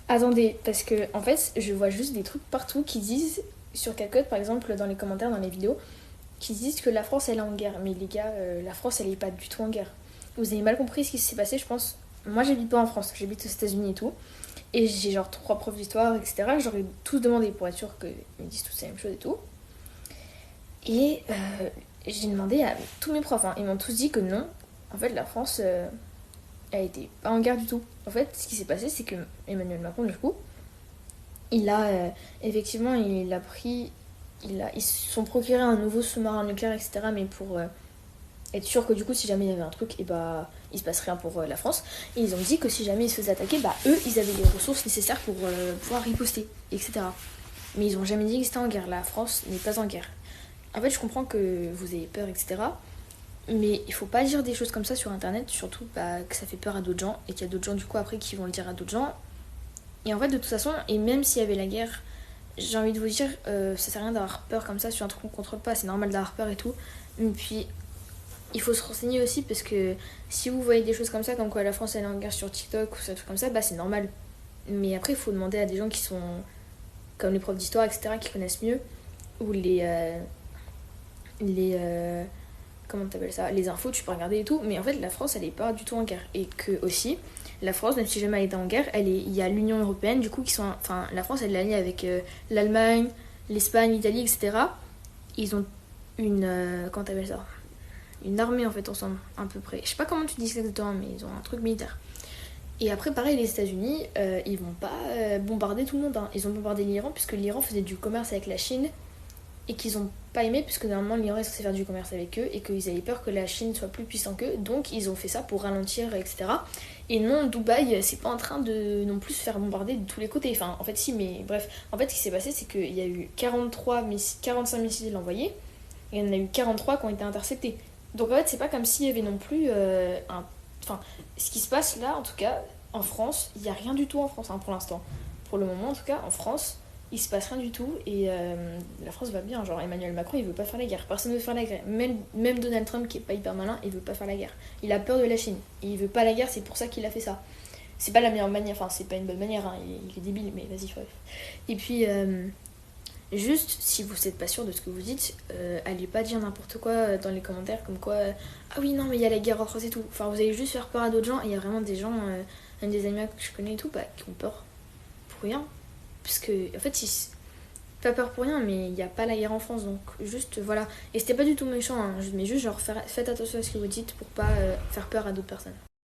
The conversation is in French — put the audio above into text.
Attendez, parce que en fait, je vois juste des trucs partout qui disent, sur CapCut par exemple, dans les commentaires, dans les vidéos, qui disent que la France elle est en guerre. Mais les gars, la France elle est pas du tout en guerre. Vous avez mal compris ce qui s'est passé, je pense. Moi j'habite pas en France, j'habite aux États-Unis et tout. Et j'ai genre trois profs d'histoire, etc. J'aurais tous demandé pour être sûr qu'ils me disent tous la même chose et tout. Et j'ai demandé à tous mes profs, hein. Ils m'ont tous dit que non. En fait, la France, elle était pas en guerre du tout. En fait, ce qui s'est passé, c'est que Emmanuel Macron, du coup, il a effectivement, il a pris, ils se sont procurés un nouveau sous-marin nucléaire, etc. Mais pour être sûr que du coup, si jamais il y avait un truc, et bah, il se passe rien pour la France. Et ils ont dit que si jamais ils se faisaient attaquer, bah eux, ils avaient les ressources nécessaires pour pouvoir riposter, etc. Mais ils ont jamais dit qu'ils étaient en guerre. La France n'est pas en guerre. En fait, je comprends que vous ayez peur, etc. Mais il faut pas dire des choses comme ça sur internet, surtout bah, que ça fait peur à d'autres gens et qu'il y a d'autres gens du coup après qui vont le dire à d'autres gens. Et en fait, de toute façon, et même s'il y avait la guerre, j'ai envie de vous dire, ça sert à rien d'avoir peur comme ça sur un truc qu'on contrôle pas, c'est normal d'avoir peur et tout. Et puis, il faut se renseigner aussi parce que si vous voyez des choses comme ça, comme quoi la France elle est en guerre sur TikTok ou des trucs comme ça, bah c'est normal. Mais après, il faut demander à des gens qui sont comme les profs d'histoire, etc., qui connaissent mieux, ou les comment t'appelles ça, les infos, tu peux regarder et tout. Mais en fait, la France, elle est pas du tout en guerre. Et que aussi, la France, même si jamais elle est en guerre, il y a l'Union Européenne, du coup, qui sont. Enfin, la France, elle est alliée avec l'Allemagne, l'Espagne, l'Italie, etc. Ils ont une. Comment t'appelles ça, une armée en fait ensemble, à peu près. Je sais pas comment tu dis ça exactement, mais ils ont un truc militaire. Et après, pareil, les États-Unis, ils vont pas bombarder tout le monde, hein. Ils ont bombardé l'Iran, puisque l'Iran faisait du commerce avec la Chine, et qu'ils ont pas aimé, puisque normalement l'Iran est censé faire du commerce avec eux, et qu'ils avaient peur que la Chine soit plus puissant qu'eux, donc ils ont fait ça pour ralentir, etc. Et non, Dubaï, c'est pas en train de non plus se faire bombarder de tous les côtés. Enfin, en fait, si, mais bref. En fait, ce qui s'est passé, c'est qu'il y a eu 45 missiles envoyés, et il y en a eu 43 qui ont été interceptés. Donc en fait, c'est pas comme s'il y avait non plus un. Enfin, ce qui se passe là, en tout cas, en France, il n'y a rien du tout en France, hein, pour l'instant. Pour le moment, en tout cas, en France, il se passe rien du tout et la France va bien. Genre, Emmanuel Macron, il veut pas faire la guerre. Personne ne veut faire la guerre. Même Donald Trump, qui est pas hyper malin, il veut pas faire la guerre. Il a peur de la Chine. Et il veut pas la guerre, c'est pour ça qu'il a fait ça. C'est pas la meilleure manière, enfin, c'est pas une bonne manière, hein, il est débile, mais vas-y, bref. Et puis, juste, si vous n'êtes pas sûr de ce que vous dites, allez pas dire n'importe quoi dans les commentaires, comme quoi ah oui, non, mais il y a la guerre en France et tout. Enfin, vous allez juste faire peur à d'autres gens, et il y a vraiment des gens, même des amis que je connais et tout, bah, qui ont peur pour rien. Parce que, en fait, pas peur pour rien, mais il n'y a pas la guerre en France, donc juste voilà. Et c'était pas du tout méchant, hein, mais juste genre faites attention à ce que vous dites pour pas faire peur à d'autres personnes.